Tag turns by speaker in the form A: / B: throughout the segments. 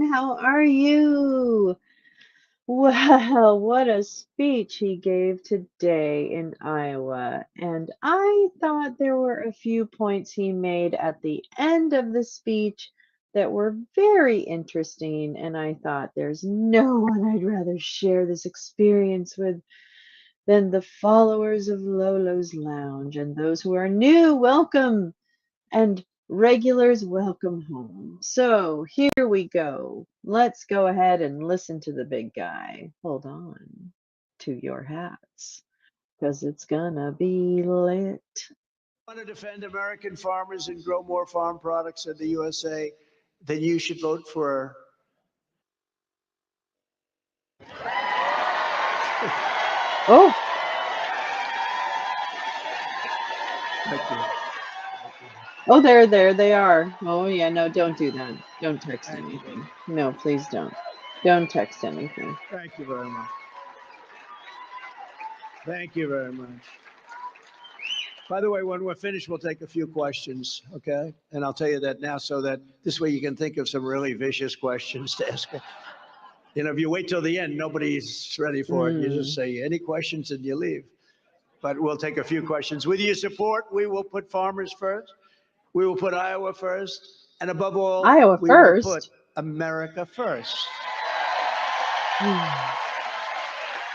A: Spewing. How are you? Well, what a speech he gave today in Iowa. And I thought there were a few points he made at the end of the speech that were very interesting. And I thought there's no one I'd rather share this experience with than the followers of Lolo's Lounge. And those who are new, welcome. And regulars, welcome home. So here we go. Let's go ahead and listen to the big guy. Hold on to your hats because it's gonna be lit.
B: Want to defend American farmers and grow more farm products in the USA, then you should vote for.
A: Oh,
B: Thank you.
A: oh, there they are. Oh, yeah, no, don't do that. Don't text
B: Thank you.
A: anything. No, please don't. Don't text anything.
B: Thank you very much. Thank you very much. By the way, when we're finished, we'll take a few questions, okay? And I'll tell you that now so that this way you can think of some really vicious questions to ask. You know, if you wait till the end, nobody's ready for it. You just say, any questions, and you leave. But we'll take a few questions. With your support, we will put farmers first. We will put Iowa first. And above all,
A: Iowa
B: we
A: first.
B: will put America first.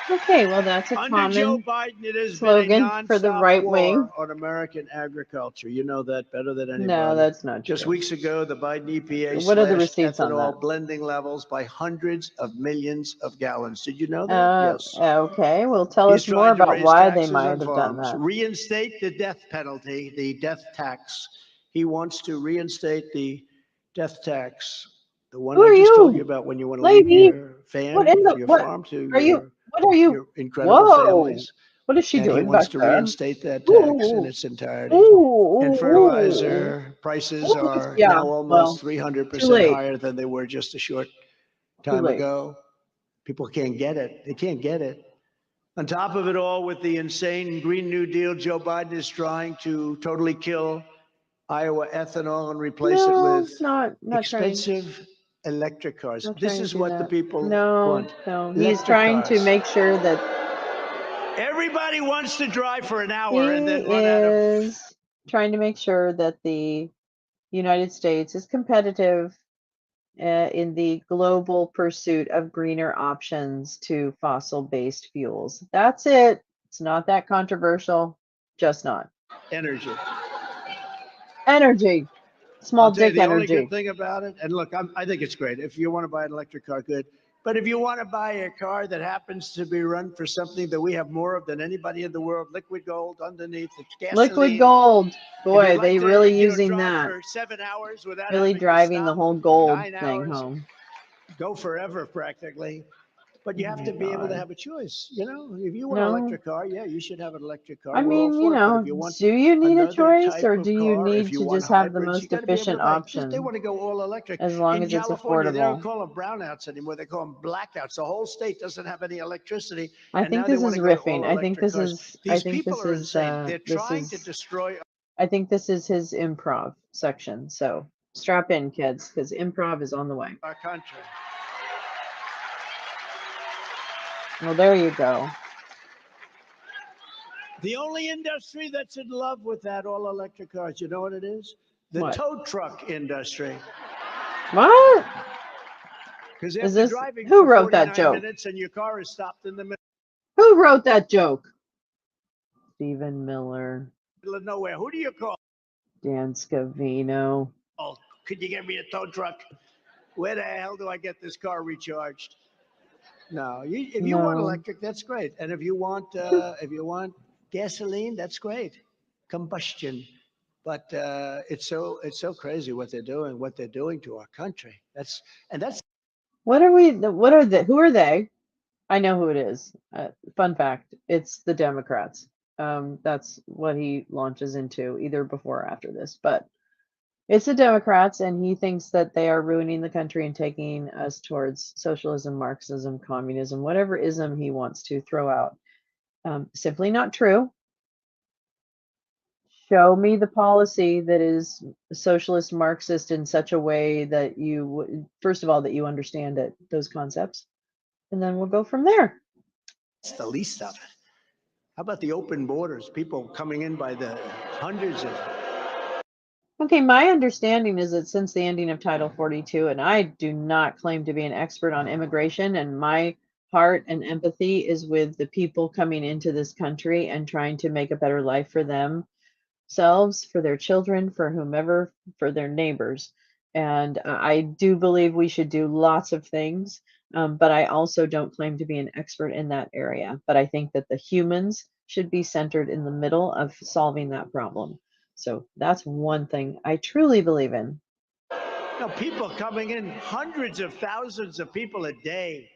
A: Okay, well, that's a
B: Under Joe
A: common
B: Biden, it has
A: slogan
B: been a
A: for the
B: nonstop
A: right
B: war
A: wing.
B: on American agriculture. You know that better than anybody.
A: No, that's not true.
B: Just weeks ago, the Biden EPA
A: What are the
B: slashed
A: receipts on
B: ethanol
A: that?
B: blending levels by hundreds of millions of gallons. Did you know that? Yes.
A: Okay, well, tell
B: He's
A: us more
B: trying to
A: about
B: raise
A: why they
B: taxes
A: might
B: on
A: have done
B: farms,
A: that.
B: reinstate the death penalty, the death tax. He wants to reinstate the death tax, the one
A: Who
B: I
A: are
B: just told you
A: you,
B: about when you want to leave
A: lady?
B: your
A: What in the
B: your
A: what
B: farm to
A: are you? What are you?
B: your incredible
A: Whoa!
B: families.
A: What is she
B: And he
A: doing
B: wants
A: back
B: to
A: there?
B: reinstate that tax in
A: Ooh,
B: its entirety.
A: ooh,
B: And
A: ooh,
B: fertilizer prices
A: ooh.
B: are
A: Yeah,
B: now
A: well,
B: almost
A: too
B: 300%
A: late.
B: higher than they were just a short
A: Too
B: time
A: late.
B: ago. People can't get it. They can't get it. On top of it all, with the insane Green New Deal, Joe Biden is trying to totally kill Iowa ethanol and replace it
A: No,
B: with
A: not trying.
B: expensive electric cars.
A: Not
B: This
A: trying to
B: is
A: do
B: what the
A: that.
B: people
A: No,
B: want.
A: no. He's
B: Electric
A: trying to
B: cars.
A: make sure that
B: Everybody wants to drive for an hour and
A: he
B: then run out of.
A: is trying to make sure that the United States is competitive in the global pursuit of greener options to fossil-based fuels. That's it. It's not that controversial. Just not.
B: Energy.
A: Energy. Small
B: I'll tell you
A: dick
B: the only
A: energy.
B: good thing about it, and look, I think it's great. If you want to buy an electric car, good. But if you want to buy a car that happens to be run for something that we have more of than anybody in the world, liquid gold underneath, it's gasoline.
A: Liquid gold.
B: If
A: Boy,
B: you'd like
A: they
B: to,
A: really using
B: drive
A: that.
B: for 7 hours without
A: Really
B: having to
A: driving the
B: stop,
A: whole gold
B: 9
A: thing
B: hours,
A: home.
B: go forever practically. But you
A: Oh
B: have
A: my
B: to be able to
A: God.
B: have a choice. You know, if you want an
A: No.
B: electric car, yeah, you should have an electric car.
A: I
B: We're all
A: mean, you
B: for it. But
A: know,
B: if you want
A: do you need a
B: another
A: choice
B: type
A: or
B: of
A: do you
B: car, if
A: need
B: you
A: to
B: want
A: just have the
B: hybrids, you
A: most
B: got to be able to
A: efficient
B: buy. They
A: option
B: want to go all electric.
A: as long
B: In
A: as it's
B: California, they don't
A: affordable?
B: call them brownouts anymore. They call them blackouts. The whole state doesn't have any electricity,
A: I
B: and
A: think
B: now they
A: this
B: want
A: is
B: to go to
A: riffing.
B: all electric cars.
A: I
B: These
A: think
B: people
A: this
B: are
A: is
B: insane. They're trying to destroy
A: I think this is his improv section. So strap in, kids, because improv is on the way.
B: our country.
A: Well, there you go.
B: The only industry that's in love with that all electric cars, you know what it is? The
A: What?
B: tow truck industry.
A: What?
B: Because
A: Is
B: after
A: this
B: driving
A: who
B: for
A: wrote that
B: 49
A: joke?
B: minutes and your car is stopped in the
A: Who wrote that joke? Stephen Miller,
B: middle of nowhere, who do you call?
A: Dan Scavino.
B: Oh, could you get me a tow truck? Where the hell do I get this car recharged? No, if you want
A: No.
B: electric, that's great. And if you want gasoline, that's great. Combustion. But it's so crazy what they're doing to our country. That's
A: What are we? What are they? Who are they? I know who it is. Fun fact: it's the Democrats. That's what he launches into, either before or after this. But it's the Democrats, and he thinks that they are ruining the country and taking us towards socialism, Marxism, communism, whatever ism he wants to throw out. Simply not true. Show me the policy that is socialist Marxist in such a way that first of all, that you understand it, those concepts, and then we'll go from there.
B: It's the least of it. How about the open borders? People coming in by the hundreds of.
A: Okay, my understanding is that since the ending of Title 42, and I do not claim to be an expert on immigration, and my heart and empathy is with the people coming into this country and trying to make a better life for themselves, for their children, for whomever, for their neighbors. And I do believe we should do lots of things, but I also don't claim to be an expert in that area. But I think that the humans should be centered in the middle of solving that problem. So that's one thing I truly believe in.
B: People coming in, hundreds of thousands of people a day.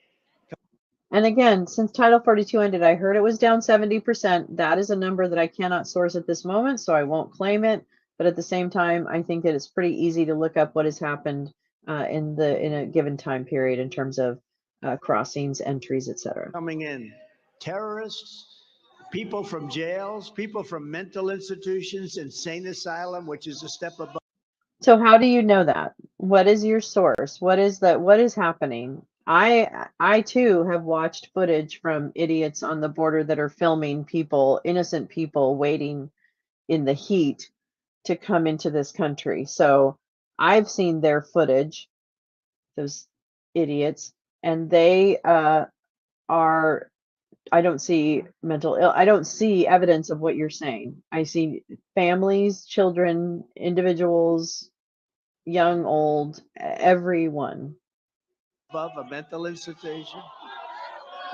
A: And again, since Title 42 ended, I heard it was down 70%. That is a number that I cannot source at this moment, so I won't claim it. But at the same time, I think that it's pretty easy to look up what has happened in a given time period in terms of crossings, entries, etc.
B: Coming in, terrorists, people from jails, people from mental institutions, insane asylum, which is a step above.
A: So how do you know that? What is your source? What is that? What is happening? I too have watched footage from idiots on the border that are filming people, innocent people waiting in the heat to come into this country. So I've seen their footage, those idiots, and they are, I don't see mental ill, I don't see evidence of what you're saying. I see families, children, individuals, young, old, everyone.
B: Above a mental institution.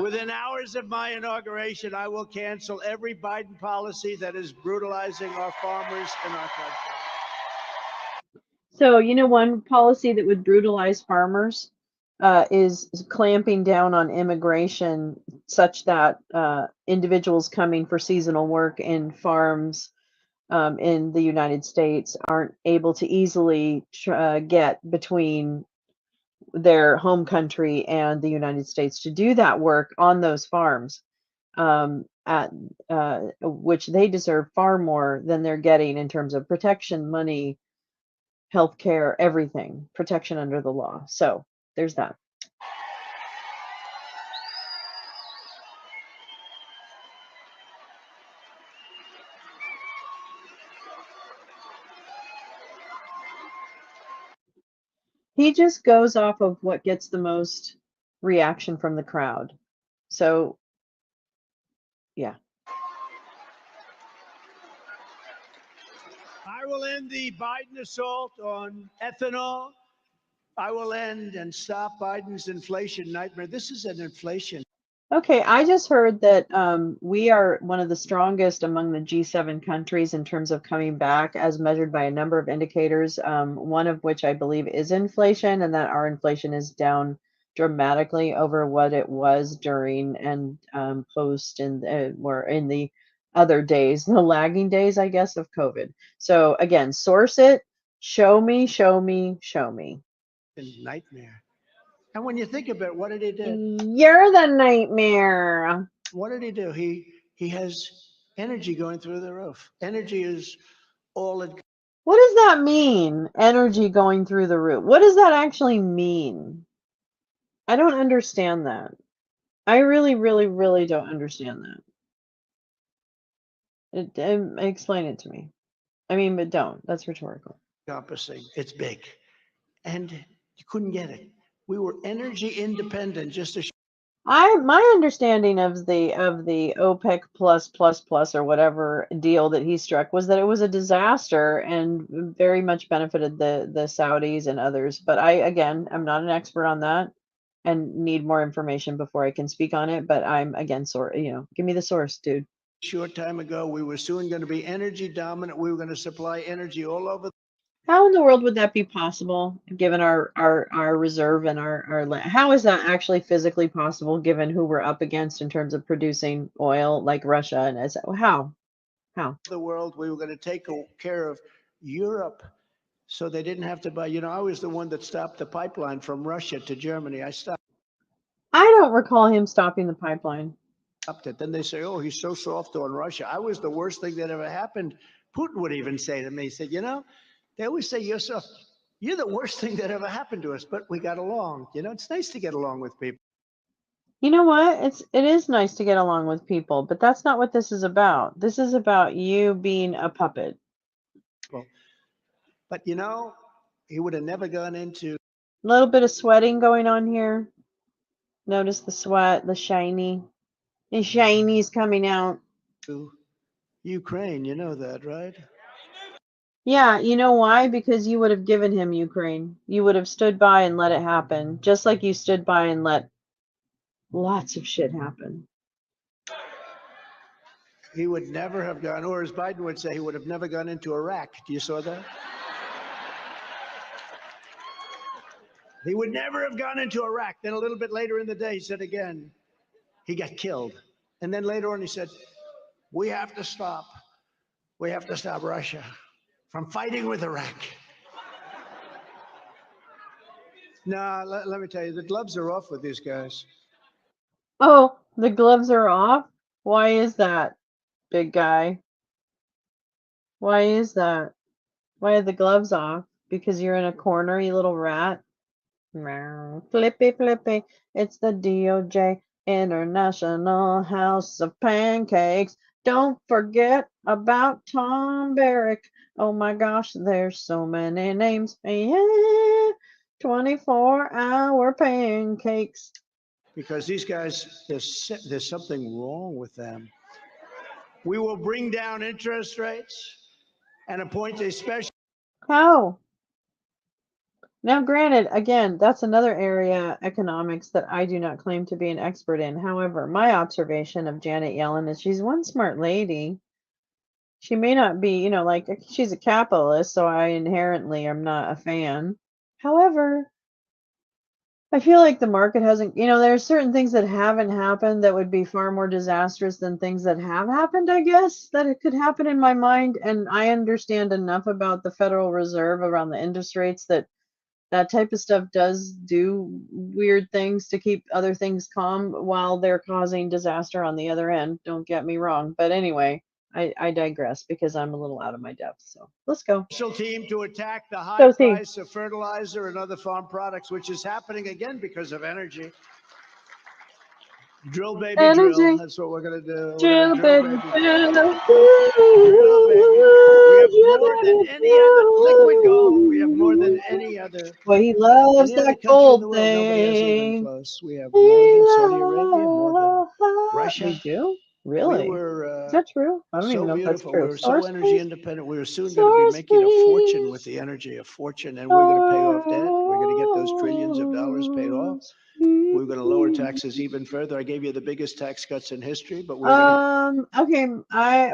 B: Within hours of my inauguration, I will cancel every Biden policy that is brutalizing our farmers and our country.
A: So, one policy that would brutalize farmers is clamping down on immigration such that individuals coming for seasonal work in farms in the United States aren't able to easily get between their home country and the United States to do that work on those farms, at which they deserve far more than they're getting in terms of protection, money, healthcare, everything, protection under the law. So there's that. He just goes off of what gets the most reaction from the crowd. So, yeah.
B: I will end the Biden assault on ethanol. I will end and stop Biden's inflation nightmare. This is an inflation.
A: Okay, I just heard that we are one of the strongest among the G7 countries in terms of coming back, as measured by a number of indicators, one of which I believe is inflation, and that our inflation is down dramatically over what it was during and post and or in the other days, the lagging days, I guess, of COVID. So again, source it, show me, show me, show me.
B: Nightmare. And when you think about it, what did he do?
A: You're the nightmare.
B: What did he do? He has energy going through the roof. Energy is all it.
A: What does that mean? Energy going through the roof. What does that actually mean? I don't understand that. I really, really, really don't understand that. Explain it to me. I mean, but don't. That's rhetorical.
B: Encompassing. It's big. And you couldn't get it. We were energy independent just to.
A: My understanding of the OPEC plus or whatever deal that he struck was that it was a disaster and very much benefited the Saudis and others. But again, I'm not an expert on that and need more information before I can speak on it. But I'm again, give me the source, dude.
B: Short time ago, we were soon going to be energy dominant. We were going to supply energy all over.
A: How in the world would that be possible, given our reserve and our land? How is that actually physically possible, given who we're up against in terms of producing oil, like Russia? And how?
B: The world, we were going to take care of Europe so they didn't have to buy. I was the one that stopped the pipeline from Russia to Germany. I stopped
A: I don't recall him stopping the pipeline.
B: it. Then they say, oh, he's so soft on Russia. I was the worst thing that ever happened Putin would even say to me, he said, they always say you're the worst thing that ever happened to us, but we got along. It's nice to get along with people.
A: You know what? It is nice to get along with people, but that's not what this is about. This is about you being a puppet.
B: But he would have never gone into
A: A little bit of sweating going on here. Notice the sweat, the shiny. The shiny's coming out.
B: Ukraine. You know that, right?
A: Yeah, you know why? Because you would have given him Ukraine. You would have stood by and let it happen, just like you stood by and let lots of shit happen.
B: He would never have gone, or as Biden would say, he would have never gone into Iraq. Do you saw that? He would never have gone into Iraq. Then a little bit later in the day, he said again, he got killed. And then later on, he said, we have to stop Russia from fighting with Iraq. No, let me tell you, the gloves are off with these guys.
A: Oh, the gloves are off? Why is that, big guy? Why is that? Why are the gloves off? Because you're in a corner, you little rat? Meow. Flippy, flippy. It's the DOJ International House of Pancakes. Don't forget about Tom Barrack. Oh my gosh, there's so many names. Yeah, 24-hour pancakes.
B: Because these guys, there's something wrong with them. We will bring down interest rates and appoint a special.
A: How? Now, granted, again, that's another area, economics, that I do not claim to be an expert in. However, my observation of Janet Yellen is she's one smart lady. She may not be, like she's a capitalist, so I inherently am not a fan. However, I feel like the market hasn't, there are certain things that haven't happened that would be far more disastrous than things that have happened, I guess, that it could happen in my mind. And I understand enough about the Federal Reserve around the interest rates that that type of stuff does do weird things to keep other things calm while they're causing disaster on the other end. Don't get me wrong. But anyway, I digress because I'm a little out of my depth. So let's go.
B: Special team to attack the high
A: Go see.
B: price of fertilizer and other farm products, which is happening again because of energy. Drill, baby,
A: Energy.
B: drill. That's what we're going to do.
A: Drill, baby, drill.
B: Drill, baby. We have more than any other liquid gold. We have more than any other.
A: Well, he loves
B: Any other
A: that
B: country in the
A: gold
B: world, nobody has anything
A: thing.
B: close. We have more than Saudi Arabia, more than Russia.
A: We do? Really?
B: We were
A: Is that true? I don't
B: so
A: even know if that's
B: beautiful.
A: true.
B: We were so
A: Source,
B: energy
A: please.
B: independent. We were soon going to be
A: Source,
B: making a fortune
A: please.
B: with the energy, a fortune, and we're going to pay off debt. We're going to get those trillions of dollars paid off. We're going to lower taxes even further. I gave you the biggest tax cuts in history, but we're going to.
A: Okay.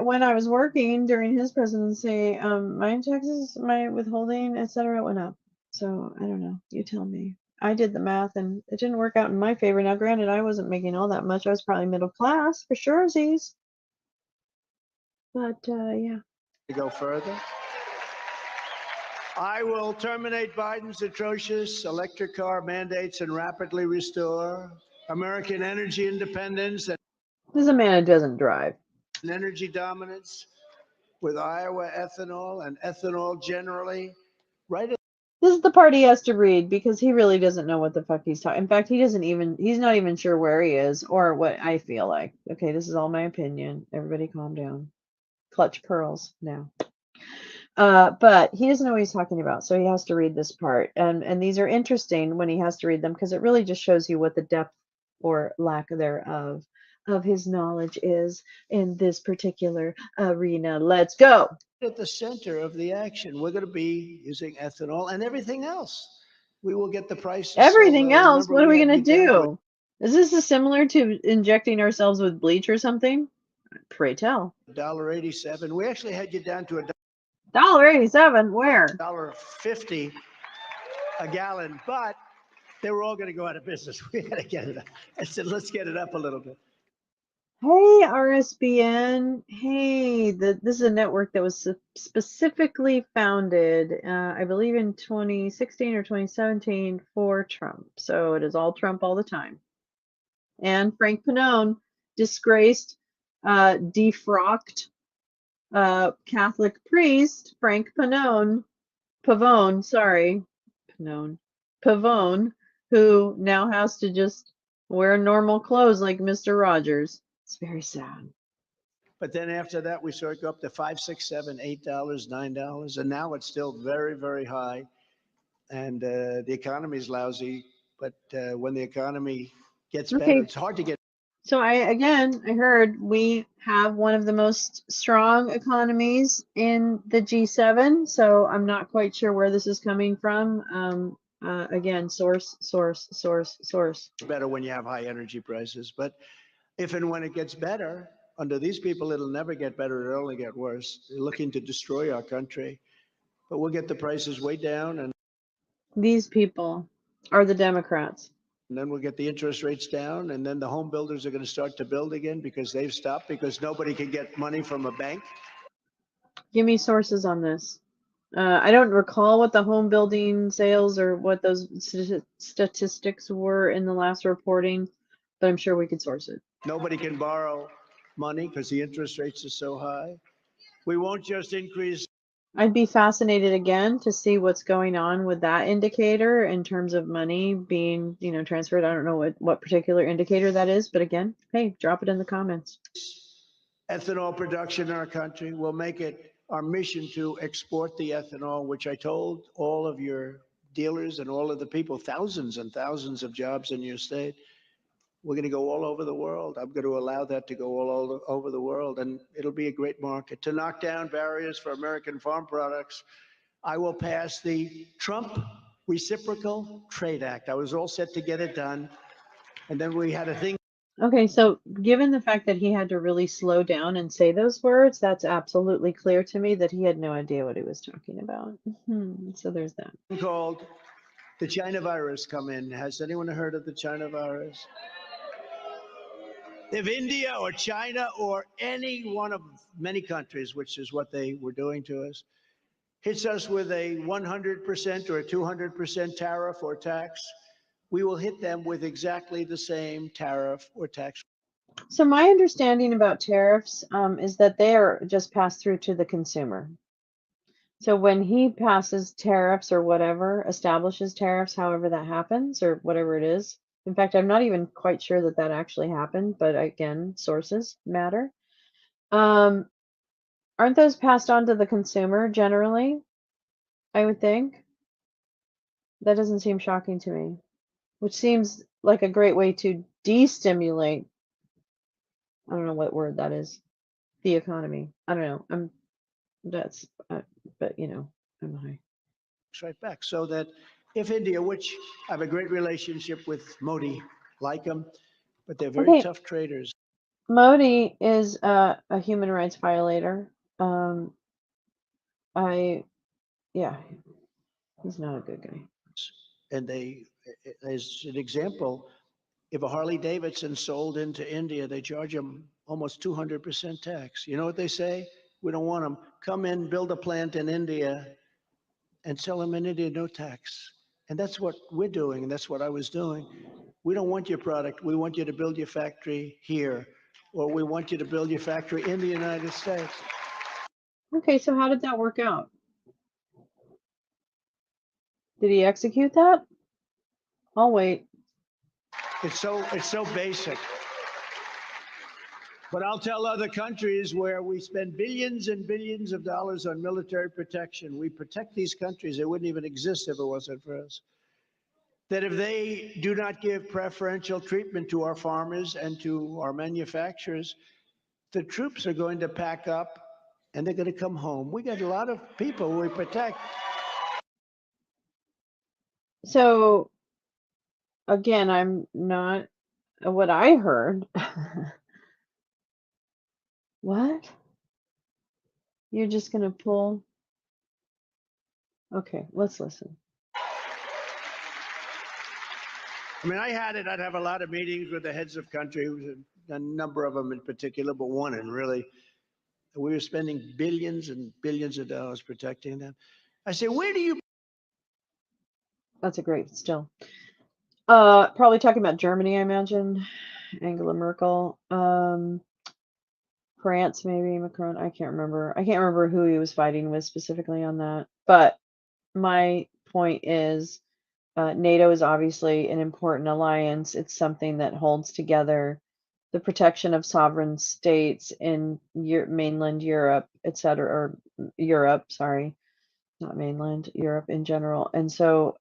A: When I was working during his presidency, my taxes, my withholding, etc., went up. So I don't know. You tell me. I did the math and it didn't work out in my favor. Now, granted, I wasn't making all that much. I was probably middle class for sure, Z's. But yeah.
B: To go further. I will terminate Biden's atrocious electric car mandates and rapidly restore American energy independence and
A: This is a man who doesn't drive.
B: energy dominance with Iowa ethanol and ethanol generally. Right.
A: This is the part he has to read because he really doesn't know what the fuck he's talking. In fact, he's not even sure where he is or what I feel like. Okay, this is all my opinion. Everybody calm down. Clutch pearls now. But he doesn't know what he's talking about, so he has to read this part. And these are interesting when he has to read them because it really just shows you what the depth or lack thereof of his knowledge is in this particular arena. Let's go.
B: At the center of the action, we're going to be using ethanol and everything else. We will get the prices.
A: Everything else, what are we going to do? Is this similar to injecting ourselves with bleach or something? Pray tell.
B: $1.87. We actually had you down to
A: $1.87. Where?
B: $1.50 a gallon, but they were all going to go out of business. We had to get it up. I said, let's get it up a little bit.
A: Hey, RSBN. Hey, this is a network that was specifically founded, I believe, in 2016 or 2017 for Trump. So it is all Trump all the time. And Frank Pannone, disgraced, defrocked, Catholic priest Frank Pavone, sorry, Pavone, Pavone, who now has to just wear normal clothes like Mr. Rogers. It's very sad.
B: But then after that, we saw it go up to $5, $6, $7, $8, $9, and now it's still very, very high. And the economy is lousy. But when the economy gets better,
A: Okay,
B: it's hard to get.
A: so I heard we have one of the most strong economies in the G7, so I'm not quite sure where this is coming from. Again, source.
B: Better when you have high energy prices. But if and when it gets better, under these people, it'll never get better. It'll only get worse. They're looking to destroy our country. But we'll get the prices way down, and
A: These people are the Democrats.
B: then we'll get the interest rates down, and then the home builders are going to start to build again because they've stopped because nobody can get money from a bank.
A: Give me sources on this. I don't recall what the home building sales or what those statistics were in the last reporting, but I'm sure we could source it.
B: Nobody can borrow money because the interest rates are so high. We won't just increase.
A: I'd be fascinated again to see what's going on with that indicator in terms of money being, transferred. I don't know what particular indicator that is, but again, hey, drop it in the comments.
B: Ethanol production in our country. We'll make it our mission to export the ethanol, which I told all of your dealers and all of the people, thousands and thousands of jobs in your state. We're going to go all over the world. I'm going to allow that to go all over the world, and it'll be a great market. To knock down barriers for American farm products, I will pass the Trump Reciprocal Trade Act. I was all set to get it done, and then we had a thing.
A: Okay, so given the fact that he had to really slow down and say those words, that's absolutely clear to me that he had no idea what he was talking about. So there's that.
B: Called the China virus come in. Has anyone heard of the China virus? If India or China or any one of many countries, which is what they were doing to us, hits us with a 100% or a 200% tariff or tax, we will hit them with exactly the same tariff or tax.
A: So my understanding about tariffs is that they are just passed through to the consumer. So when he passes tariffs or whatever, establishes tariffs, however that happens or whatever it is. In fact, I'm not even quite sure that actually happened, but again, sources matter. Aren't those passed on to the consumer generally? I would think. That doesn't seem shocking to me, which seems like a great way to destimulate. I don't know what word that is. The economy. I don't know. That's, but I'm high.
B: Right back. So that if India, which I have a great relationship with Modi, like him, but they're very
A: Okay,
B: tough traders.
A: Modi is a human rights violator. Um, yeah, he's not a good guy.
B: And as an example, if a Harley Davidson sold into India, they charge them almost 200% tax. You know what they say? We don't want them. Come in, build a plant in India, and sell them in India, no tax. And that's what we're doing, and that's what I was doing. We don't want your product. We want you to build your factory here, or we want you to build your factory in the United States.
A: Okay, so how did that work out? Did he execute that? I'll wait.
B: It's so basic. But I'll tell other countries where we spend billions and billions of dollars on military protection. We protect these countries. They wouldn't even exist if it wasn't for us. That if they do not give preferential treatment to our farmers and to our manufacturers, the troops are going to pack up and they're going to come home. We got a lot of people we protect.
A: So again, I'm not what I heard. What? You're just gonna pull? Okay, let's listen.
B: I mean, I had it. I'd have a lot of meetings with the heads of countries, a number of them in particular, but one, and really, we were spending billions and billions of dollars protecting them. I say, where do you?
A: That's a great still. Probably talking about Germany, I imagine. Angela Merkel. France, maybe Macron. I can't remember. I can't remember who he was fighting with specifically on that. But my point is, NATO is obviously an important alliance. It's something that holds together the protection of sovereign states in mainland Europe, et cetera, or Europe, sorry, not mainland, Europe in general. And so,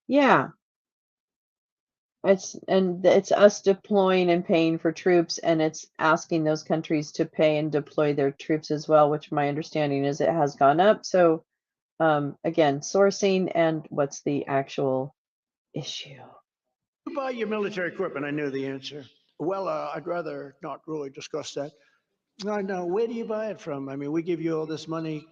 A: yeah, it's us deploying and paying for troops, and it's asking those countries to pay and deploy their troops as well, which my understanding is it has gone up. So, again, sourcing and what's the actual issue?
B: You buy your military equipment. I knew the answer. Well, I'd rather not really discuss that. No. Where do you buy it from? I mean, we give you all this money.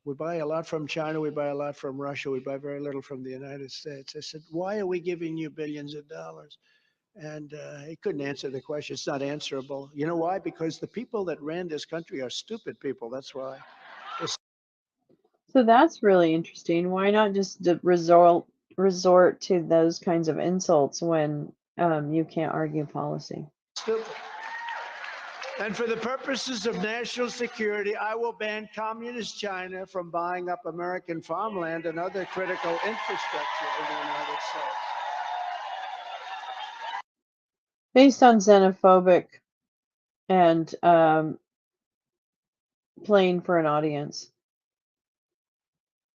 B: We buy a lot from China. We buy a lot from Russia. We buy very little from the United States. I said, why are we giving you billions of dollars? And he couldn't answer the question. It's not answerable. You know why? Because the people that ran this country are stupid people. That's why.
A: So that's really interesting. Why not just resort to those kinds of insults when you can't argue policy?
B: Stupid. And for the purposes of national security, I will ban communist China from buying up American farmland and other critical infrastructure in the United States.
A: Based on xenophobic and playing for an audience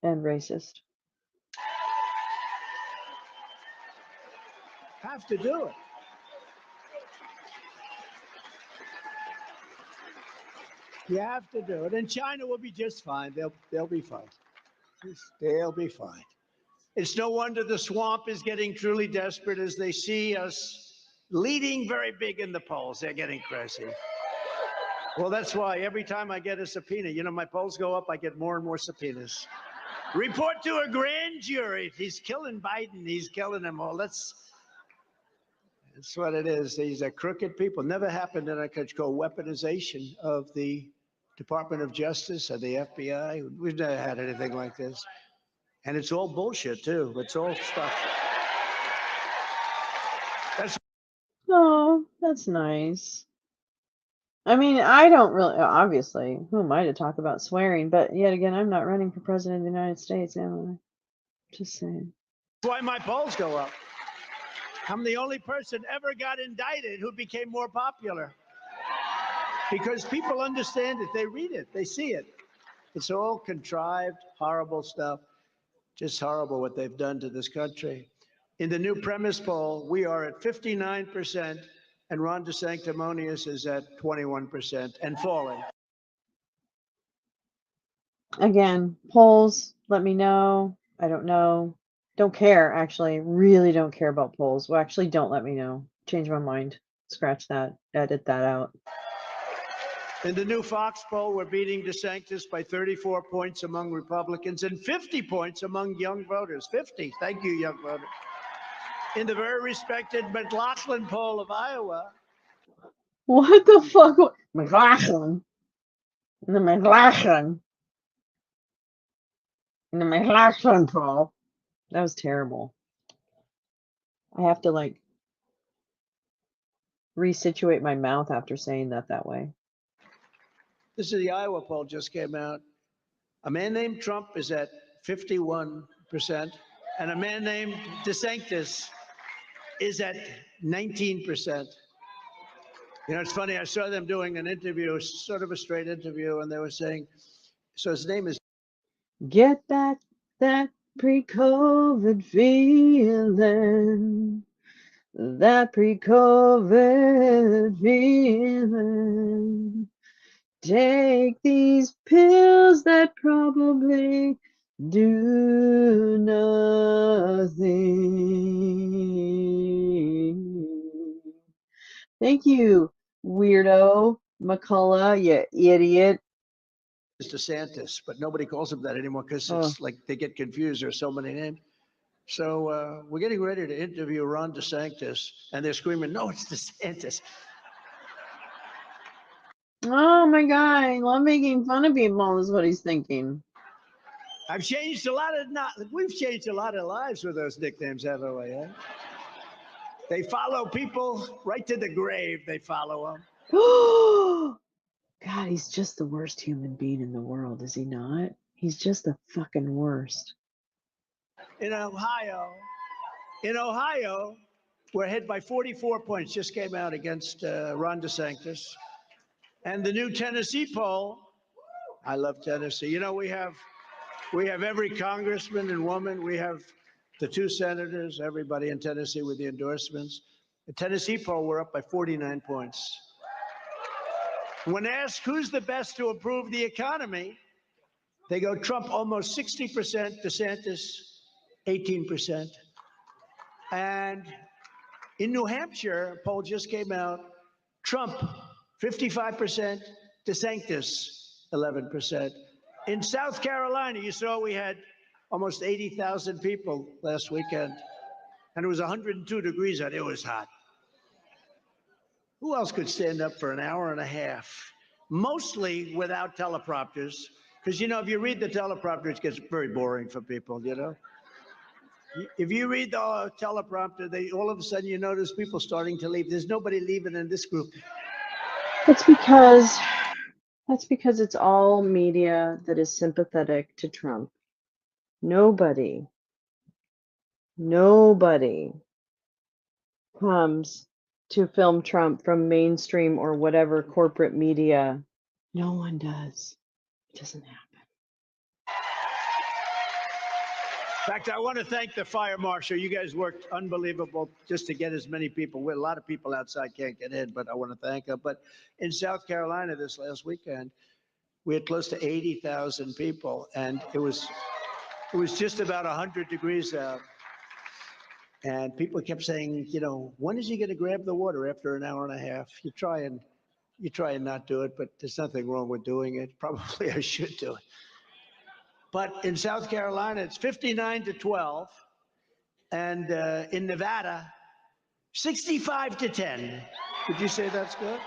A: and racist.
B: Have to do it. You have to do it. And China will be just fine. They'll be fine. They'll be fine. It's no wonder the swamp is getting truly desperate as they see us leading very big in the polls. They're getting crazy. Well, that's why every time I get a subpoena, my polls go up, I get more and more subpoenas. Report to a grand jury. He's killing Biden. He's killing them all. That's what it is. These are crooked people. Never happened in our country called weaponization of the Department of Justice or the FBI. We've never had anything like this. And it's all bullshit, too. It's all stuff.
A: Oh, that's nice. I mean, I don't really, obviously, who am I to talk about swearing? But yet again, I'm not running for president of the United States, am I? Just saying.
B: That's why my polls go up. I'm the only person ever got indicted who became more popular. Because people understand it. They read it. They see it. It's all contrived, horrible stuff. Just horrible what they've done to this country. In the new premise poll, we are at 59%, and Ron DeSanctimonious is at 21% and falling.
A: Again, polls, let me know. I don't know. Don't care, actually. Really don't care about polls. Well, actually, don't let me know. Change my mind. Scratch that. Edit that out.
B: In the new Fox poll, we're beating DeSantis by 34 points among Republicans and 50 points among young voters. 50. Thank you, young voters. In the very respected McLaughlin poll of Iowa.
A: What the fuck? McLaughlin. The McLaughlin. The McLaughlin poll. That was terrible. I have to like resituate my mouth after saying that way.
B: This is the Iowa poll just came out. A man named Trump is at 51%, and a man named DeSantis is at 19%. It's funny. I saw them doing an interview, sort of a straight interview, and they were saying, so his name is.
A: Get back that pre-COVID feeling. That pre-COVID feeling. Take these pills that probably do nothing. Thank you, weirdo McCullough, you idiot.
B: DeSantis, but nobody calls him that anymore because it's like they get confused. There's so many names. So we're getting ready to interview Ron DeSantis, and they're screaming, "No, it's DeSantis."
A: Oh my God, I love making fun of people, is what he's thinking.
B: We've changed a lot of lives with those nicknames, haven't we? Eh? They follow people right to the grave. They follow them.
A: God, he's just the worst human being in the world, is he not? He's just the fucking worst.
B: In Ohio, we're ahead by 44 points. Just came out against Ron DeSantis. And the new Tennessee poll, I love Tennessee. You know, we have every congressman and woman. We have the 2 senators, everybody in Tennessee with the endorsements. The Tennessee poll, we're up by 49 points. When asked who's the best to improve the economy, they go Trump almost 60%, DeSantis 18%. And in New Hampshire, a poll just came out, Trump 55%, DeSantis 11%. In South Carolina, you saw we had almost 80,000 people last weekend, and it was 102 degrees out. It was hot. Who else could stand up for an hour and a half? Mostly without teleprompters, because, you know, if you read the teleprompter, it gets very boring for people, you know? If you read the teleprompter, all of a sudden you notice people starting to leave. There's nobody leaving in this group.
A: That's because it's all media that is sympathetic to Trump. Nobody comes to film Trump from mainstream or whatever corporate media. No one does. It doesn't happen.
B: In fact, I want to thank the fire marshal. You guys worked unbelievable just to get as many people. A lot of people outside can't get in, but I want to thank them. But in South Carolina this last weekend, we had close to 80,000 people, and it was just about 100 degrees out. And people kept saying, you know, when is he going to grab the water after an hour and a half? You try and not do it, but there's nothing wrong with doing it. Probably I should do it. But in South Carolina, it's 59-12. And in Nevada, 65-10. Would you say that's good?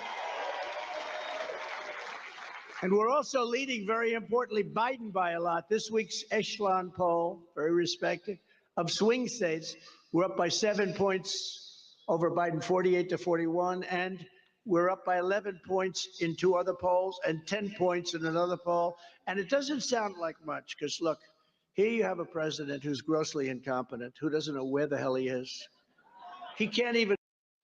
B: And we're also leading, very importantly, Biden by a lot. This week's Echelon poll, very respected, of swing states, we're up by 7 points over Biden, 48-41. And we're up by 11 points in 2 other polls and 10 points in another poll. And it doesn't sound like much because, look, here you have a president who's grossly incompetent, who doesn't know where the hell he is. He can't even.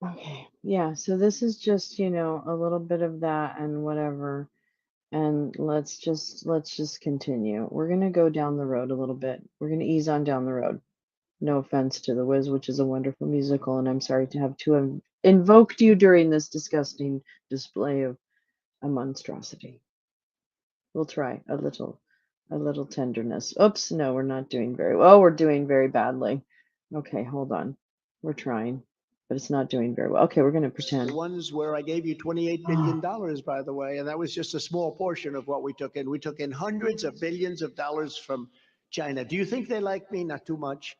A: Okay. Yeah. So this is just, you know, a little bit of that and whatever. And let's just continue. We're going to go down the road a little bit. We're going to ease on down the road. No offense to The Wiz, which is a wonderful musical, and I'm sorry to have to have invoked you during this disgusting display of a monstrosity. We'll try a little tenderness. Oops, no, we're not doing very well. We're doing very badly. Okay, hold on. We're trying, but it's not doing very well. Okay, we're going to pretend.
B: The ones where I gave you $28 billion, by the way, and that was just a small portion of what we took in. We took in hundreds of billions of dollars from China. Do you think they like me? Not too much.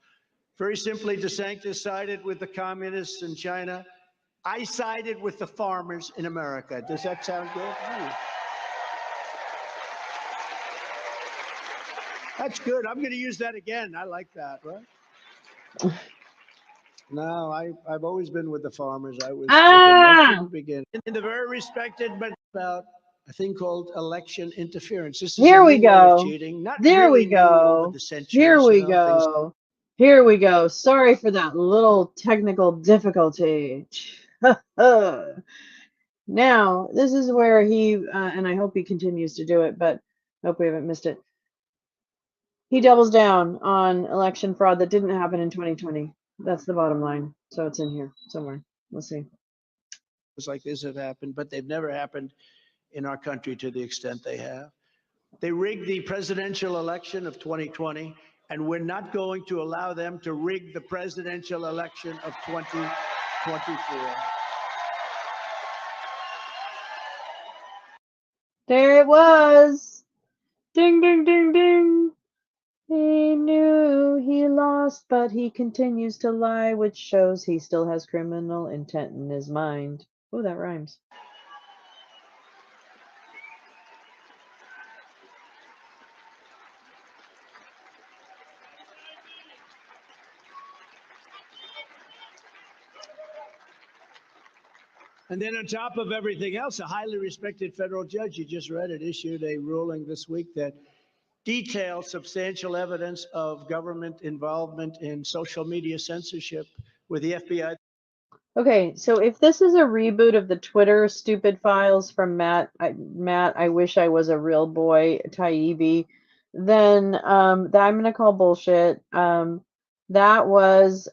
B: Very simply, DeSantis sided with the communists in China. I sided with the farmers in America. Does that sound good? That's good. I'm going to use that again. I like that, right? No, I've always been with the farmers. I was with them right from the beginning. In the very respected, but about a thing called election interference. This is
A: Here
B: a
A: we
B: new way of
A: go.
B: cheating. Not
A: There
B: really
A: we
B: new over
A: go.
B: the centuries.
A: Here we
B: you know, things.
A: go. Here we go. Sorry for that little technical difficulty. Now, this is where he, and I hope he continues to do it, but hope we haven't missed it. He doubles down on election fraud that didn't happen in 2020. That's the bottom line. So it's in here somewhere. We'll see.
B: Like this have happened, but they've never happened in our country to the extent they have. They rigged the presidential election of 2020, and we're not going to allow them to rig the presidential election of 2024.
A: There it was. Ding, ding, ding, ding. He knew he lost, but he continues to lie, which shows he still has criminal intent in his mind. Oh, that rhymes.
B: And then on top of everything else, a highly respected federal judge, you just read it, issued a ruling this week that detailed substantial evidence of government involvement in social media censorship with the FBI.
A: Okay, so if this is a reboot of the Twitter stupid files from Matt, I wish I was a real boy, Taibbi, then that I'm gonna call bullshit. That was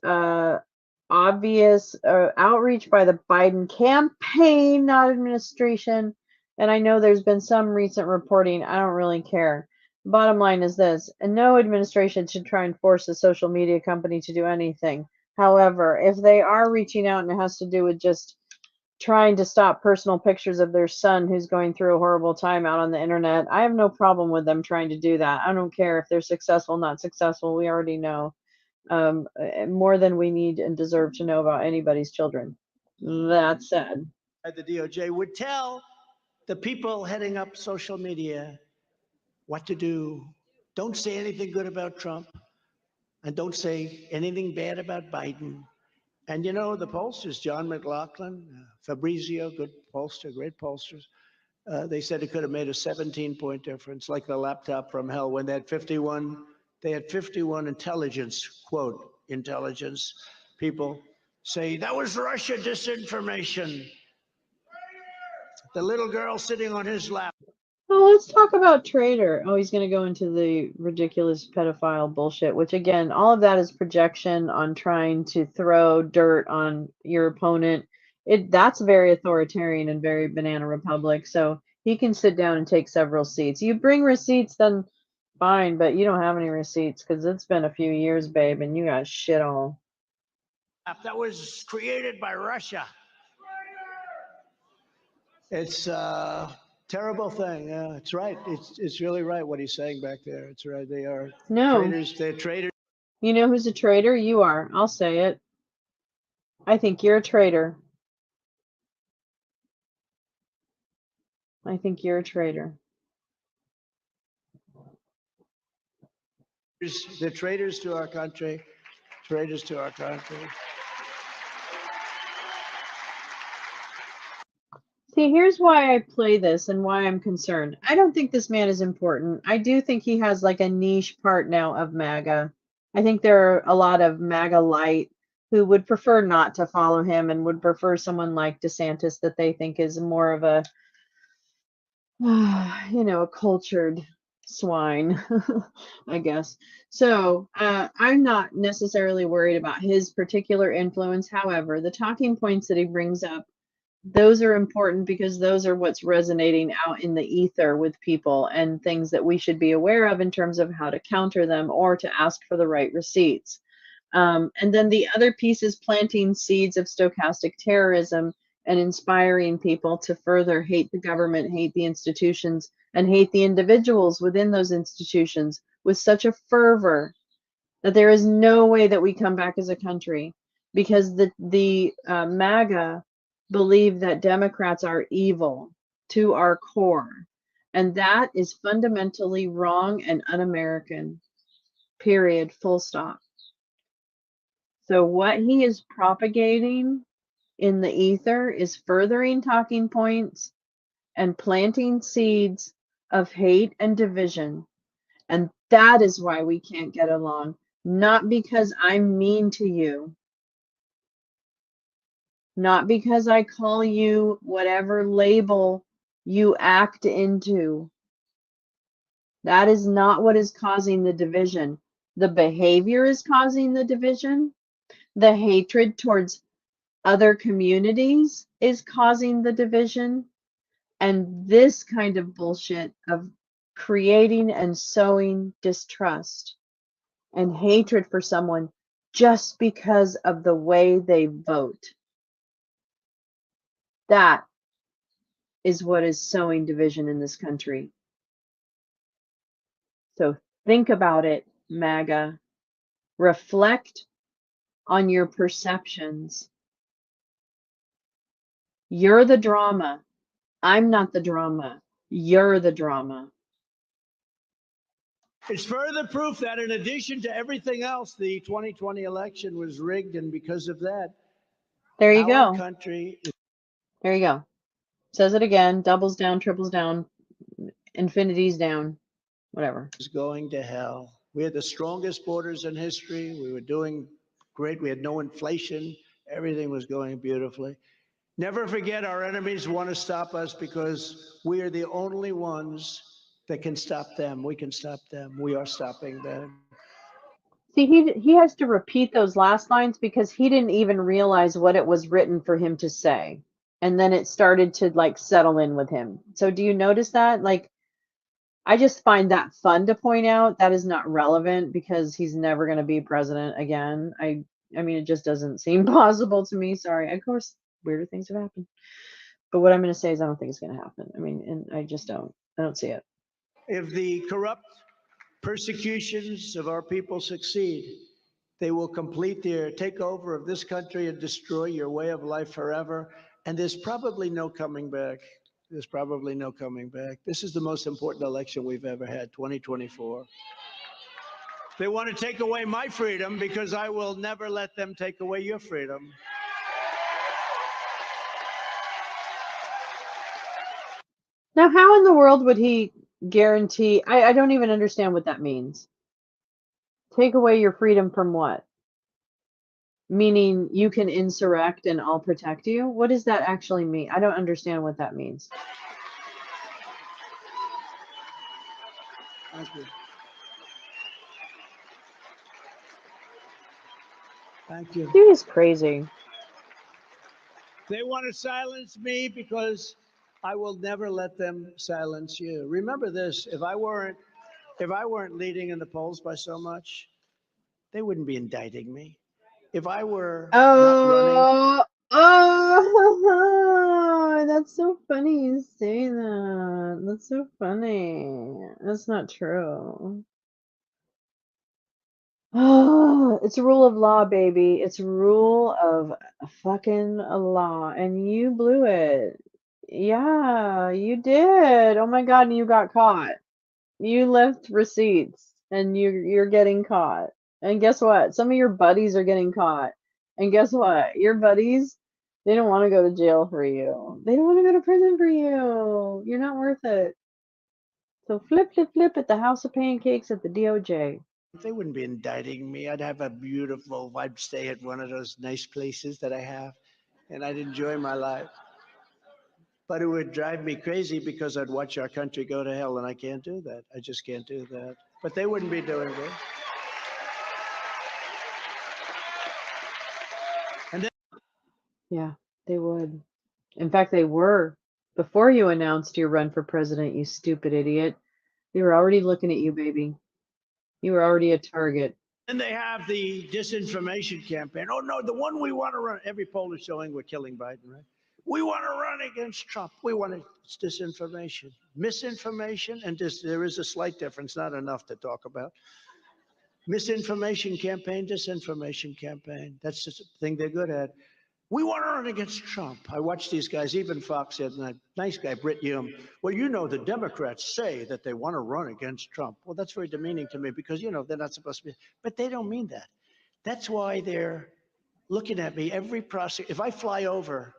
A: obvious outreach by the Biden campaign, not administration. And I know there's been some recent reporting. I don't really care. Bottom line is this, and no administration should try and force a social media company to do anything. However, if they are reaching out and it has to do with just trying to stop personal pictures of their son who's going through a horrible time out on the internet, I have no problem with them trying to do that. I don't care if they're successful, not successful. We already know more than we need and deserve to know about anybody's children. That said,
B: The DOJ would tell the people heading up social media what to do. Don't say anything good about Trump and don't say anything bad about Biden. And you know, the pollsters, John McLaughlin, Fabrizio, good pollster, great pollsters, they said it could have made a 17-point difference, like the laptop from hell when they had 51 intelligence, quote, intelligence people say that was Russia disinformation. The little girl sitting on his lap.
A: well, let's talk about Trader. Oh, he's going to go into the ridiculous pedophile bullshit, which again, all of that is projection on trying to throw dirt on your opponent. That's very authoritarian and very banana republic. So he can sit down and take several seats. You bring receipts, then fine, but you don't have any receipts because it's been a few years, babe, and you got shit all.
B: That was created by Russia. It's a terrible thing. Yeah, it's right. It's really right what he's saying back there. It's right. They are traitors. They're traitors.
A: You know who's a traitor? You are. I'll say it. I think you're a traitor. I think you're a traitor.
B: They're traitors to our country. Traitors to our country.
A: See, here's why I play this and why I'm concerned. I don't think this man is important. I do think he has like a niche part now of MAGA. I think there are a lot of MAGA light who would prefer not to follow him and would prefer someone like DeSantis that they think is more of a, a cultured swine, I guess. So I'm not necessarily worried about his particular influence. However, the talking points that he brings up, those are important because those are what's resonating out in the ether with people and things that we should be aware of in terms of how to counter them or to ask for the right receipts. And then the other piece is planting seeds of stochastic terrorism and inspiring people to further hate the government, hate the institutions, and hate the individuals within those institutions with such a fervor that there is no way that we come back as a country because the MAGA believe that Democrats are evil to our core. And that is fundamentally wrong and un-American, period, full stop. So what he is propagating in the ether is furthering talking points and planting seeds of hate and division. And that is why we can't get along. Not because I'm mean to you, not because I call you whatever label you act into. That is not what is causing the division. The behavior is causing the division. The hatred towards other communities is causing the division. And this kind of bullshit of creating and sowing distrust and hatred for someone just because of the way they vote. That is what is sowing division in this country. So think about it, MAGA. Reflect on your perceptions. You're the drama. I'm not the drama. You're the drama.
B: It's further proof that in addition to everything else, the 2020 election was rigged, and because of that,
A: there you
B: our
A: go.
B: country is
A: There you go. Says it again, doubles down, triples down, infinities down, whatever.
B: Is going to hell. We had the strongest borders in history. We were doing great. We had no inflation. Everything was going beautifully. Never forget, our enemies want to stop us because we are the only ones that can stop them. We can stop them. We are stopping them.
A: See, he has to repeat those last lines because he didn't even realize what it was written for him to say. And then it started to like settle in with him. So do you notice that? Like, I just find that fun to point out. That is not relevant because he's never going to be president again. I mean, it just doesn't seem possible to me. Sorry. Of course, weirder things have happened. But what I'm going to say is I don't think it's going to happen. I mean, and I just don't. I don't see it.
B: If the corrupt persecutions of our people succeed, they will complete their takeover of this country and destroy your way of life forever. And there's probably no coming back. There's probably no coming back. This is the most important election we've ever had, 2024. They want to take away my freedom because I will never let them take away your freedom.
A: Now, how in the world would he guarantee? I don't even understand what that means. Take away your freedom from what? Meaning you can insurrect and I'll protect you? What does that actually mean? I don't understand what that means.
B: Thank you. Thank you.
A: He is crazy.
B: They want to silence me because I will never let them silence you. Remember this, if I weren't leading in the polls by so much, they wouldn't be indicting me. If I were not running,
A: Oh, oh, that's so funny you say that. That's so funny. That's not true. Oh, it's a rule of law, baby. It's a rule of fucking law, and you blew it. Yeah, you did. Oh my God, and you got caught. You left receipts and you're getting caught. And guess what? Some of your buddies are getting caught. And guess what? Your buddies, they don't want to go to jail for you. They don't want to go to prison for you. You're not worth it. So flip, flip, flip at the House of Pancakes at the DOJ.
B: they wouldn't be indicting me. I'd stay at one of those nice places that I have, and I'd enjoy my life. But it would drive me crazy because I'd watch our country go to hell, and I can't do that. I just can't do that. But they wouldn't be doing it. And then
A: Yeah, they would. In fact, they were. Before you announced your run for president, you stupid idiot. They were already looking at you, baby. You were already a target.
B: then they have the disinformation campaign. Oh no, the one we want to run. Every poll is showing we're killing Biden, right? We want to run against Trump. It's disinformation, misinformation, and there is a slight difference, not enough to talk about. Misinformation campaign, disinformation campaign. That's just a thing they're good at. We want to run against Trump. I watch these guys, even Fox said, and that nice guy, Britt Hume. Well, the Democrats say that they want to run against Trump. Well, that's very demeaning to me because, they're not supposed to be, but they don't mean that. That's why they're looking at me every process. If I fly over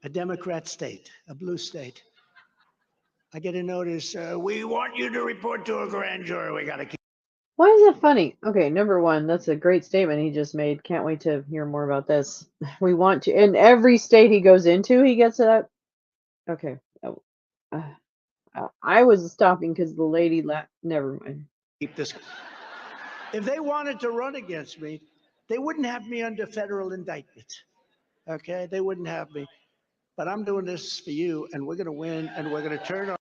B: a Democrat state, a blue state, I get a notice, we want you to report to a grand jury. We got to keep.
A: Why is it funny? Okay, number one, that's a great statement he just made. Can't wait to hear more about this. We want to, in every state he goes into, he gets that. Okay. Oh, I was stopping because the lady left. Never mind.
B: Keep this. If they wanted to run against me, they wouldn't have me under federal indictment. Okay? They wouldn't have me. But I'm doing this for you, and we're going to win, and we're going to turn on.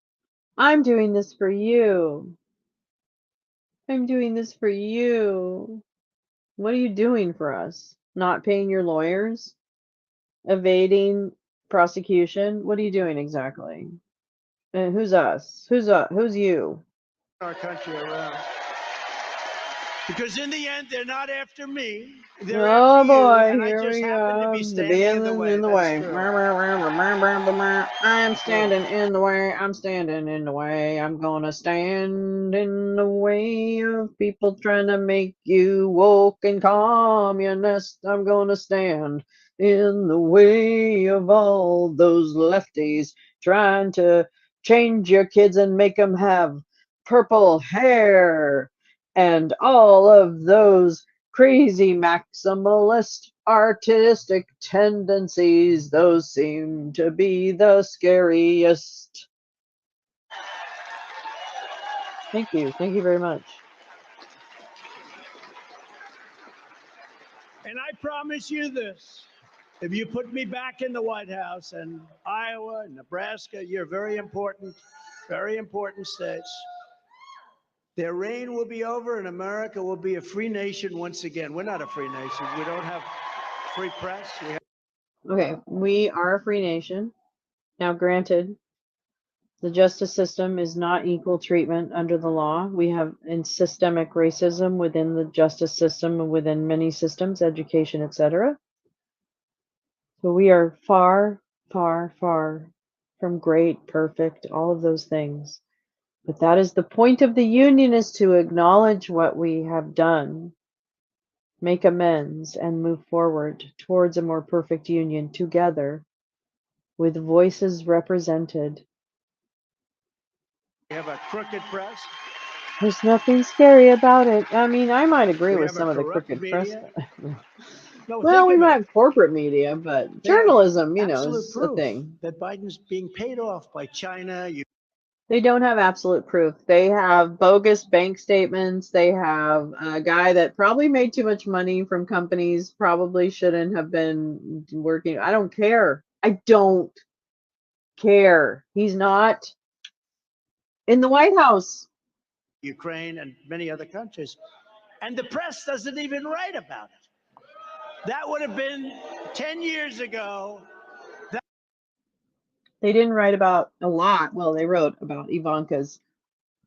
A: I'm doing this for you. I'm doing this for you. What are you doing for us? Not paying your lawyers? Evading prosecution? What are you doing exactly? And who's us? Who's you?
B: Our country around. Because in the end, they're not after me. They're
A: Oh
B: after you.
A: boy,
B: And I
A: here
B: just
A: we
B: happen to
A: go.
B: be
A: to be
B: standing in the way.
A: in the
B: That's
A: way.
B: true.
A: I am standing in the way. I'm standing in the way. I'm gonna stand in the way of people trying to make you woke and communist. I'm gonna stand in the way of all those lefties trying to change your kids and make them have purple hair and all of those crazy maximalist artistic tendencies. Those seem to be the scariest. Thank you. Thank you very much.
B: And I promise you this. If you put me back in the White House and Iowa, Nebraska, you're very important states. Their reign will be over and America will be a free nation once again. We're not a free nation. We don't have free press.
A: Okay, we are a free nation. Now, granted, the justice system is not equal treatment under the law. We have systemic racism within the justice system and within many systems, education, etc. So we are far, far, far from great, perfect, all of those things. But that is the point of the union, is to acknowledge what we have done, make amends, and move forward towards a more perfect union together with voices represented.
B: We have a crooked press.
A: There's nothing scary about it. I mean, I might agree
B: We
A: with
B: have a
A: some of the
B: corrupt
A: crooked press.
B: media. No,
A: Well,
B: think
A: we
B: of
A: might
B: it.
A: have corporate media, but
B: They have
A: journalism,
B: absolute
A: is a
B: proof
A: thing.
B: that Biden's being paid off by China.
A: They don't have absolute proof. They have bogus bank statements. They have a guy that probably made too much money from companies, probably shouldn't have been working. I don't care. I don't care. He's not in the White House.
B: Ukraine and many other countries. And the press doesn't even write about it. That would have been 10 years ago.
A: They didn't write about a lot. Well, they wrote about Ivanka's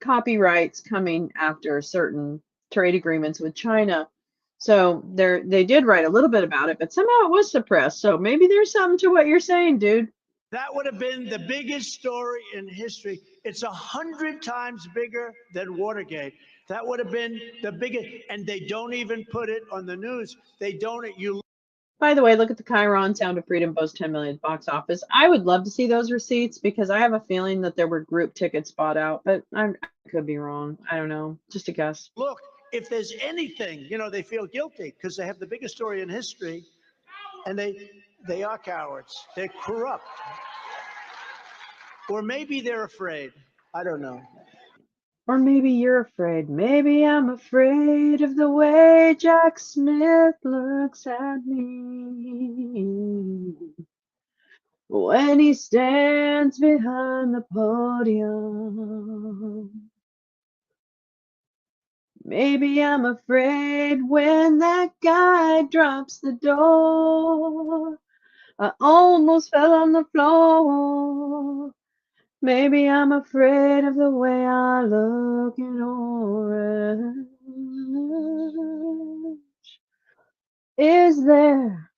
A: copyrights coming after certain trade agreements with China. So they did write a little bit about it, but somehow it was suppressed. So maybe there's something to what you're saying, dude.
B: That would have been the biggest story in history. It's 100 times bigger than Watergate. That would have been the biggest, and they don't even put it on the news. They don't.
A: By the way, look at the Chiron Sound of Freedom boast 10 million box office. I would love to see those receipts because I have a feeling that there were group tickets bought out, but I could be wrong. I don't know. Just a guess.
B: Look, if there's anything, they feel guilty because they have the biggest story in history, and they are cowards. They're corrupt. Or maybe they're afraid. I don't know.
A: Or maybe you're afraid. Maybe I'm afraid of the way Jack Smith looks at me when he stands behind the podium. Maybe I'm afraid when that guy drops the door. I almost fell on the floor. Maybe I'm afraid of the way I look in orange. Is there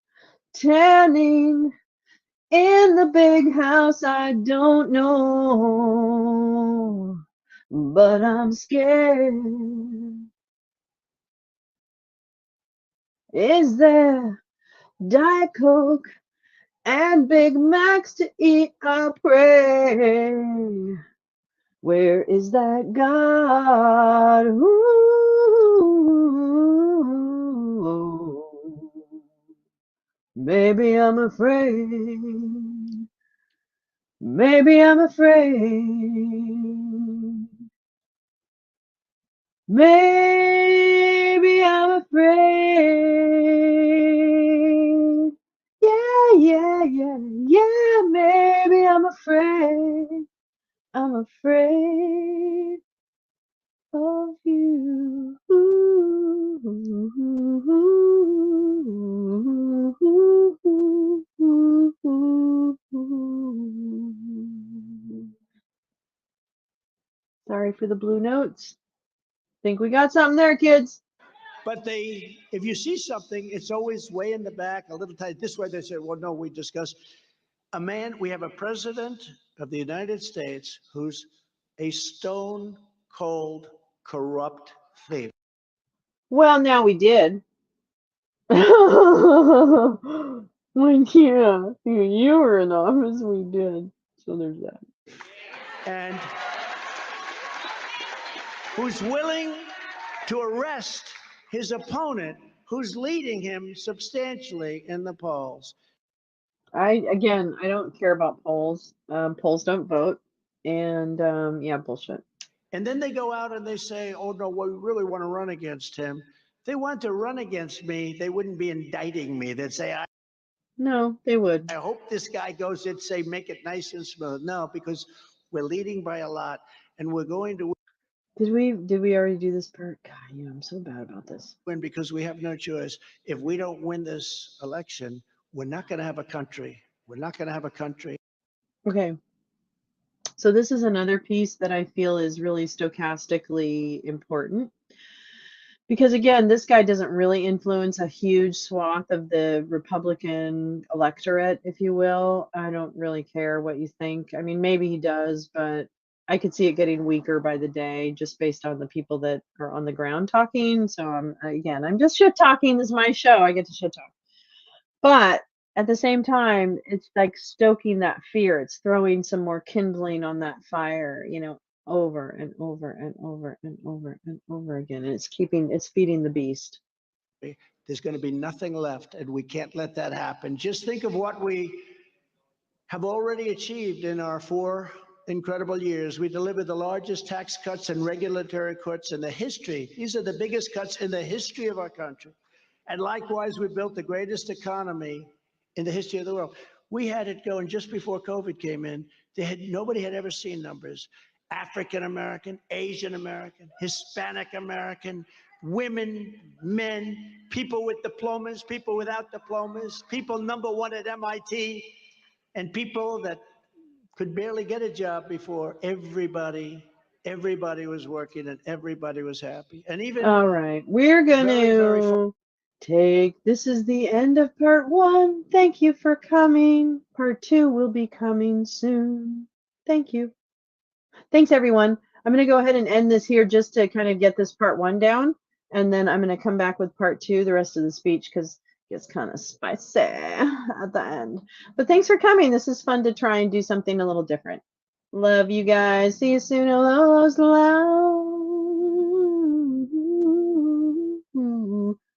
A: tanning in the big house? I don't know, but I'm scared. Is there Diet Coke and Big Macs to eat? I pray. Where is that God? Ooh, maybe I'm afraid. Maybe I'm afraid. Maybe I'm afraid. Yeah, yeah, yeah, yeah. Maybe I'm afraid. I'm afraid of you. Sorry for the blue notes. Think we got something there, kids.
B: But if you see something, it's always way in the back, a little tight. This way they say, well, no, we discuss. We have a president of the United States who's a stone cold, corrupt thief.
A: Well, now we did. Like, yeah, you were in office, we did. So there's that.
B: And who's willing to arrest his opponent, who's leading him substantially in the polls.
A: I don't care about polls. Polls don't vote. And yeah, bullshit.
B: And then they go out and they say, oh, no, we really want to run against him. If they want to run against me, they wouldn't be indicting me. They'd say,
A: No, they would.
B: I hope this guy goes in, say, make it nice and smooth. No, because we're leading by a lot and we're going to
A: Did we already do this part? God, I'm so bad about this.
B: win because we have no choice. If we don't win this election, we're not going to have a country. We're not going to have a country.
A: Okay. So this is another piece that I feel is really stochastically important. Because again, this guy doesn't really influence a huge swath of the Republican electorate, if you will. I don't really care what you think. I mean, maybe he does, but I could see it getting weaker by the day just based on the people that are on the ground talking. So I'm just shit talking. This is my show. I get to shit talk. But at the same time, it's like stoking that fear. It's throwing some more kindling on that fire, over and over and over and over and over again. And it's feeding the beast.
B: There's going to be nothing left, and we can't let that happen. Just think of what we have already achieved in our 4 incredible years. We delivered the largest tax cuts and regulatory cuts in the history. These are the biggest cuts in the history of our country. And likewise, we built the greatest economy in the history of the world. We had it going just before COVID came in. Nobody had ever seen numbers. African American, Asian American, Hispanic American, women, men, people with diplomas, people without diplomas, people #1 at MIT, and people that could barely get a job before. Everybody was working and everybody was happy. And even
A: All right, we're going to this is the end of part 1. Thank you for coming. Part 2 will be coming soon. Thank you. Thanks, everyone. I'm going to go ahead and end this here just to kind of get this part 1 down. And then I'm going to come back with part 2, the rest of the speech, because it gets kind of spicy at the end. But thanks for coming. This is fun to try and do something a little different. Love you guys. See you soon. Lolo's loud.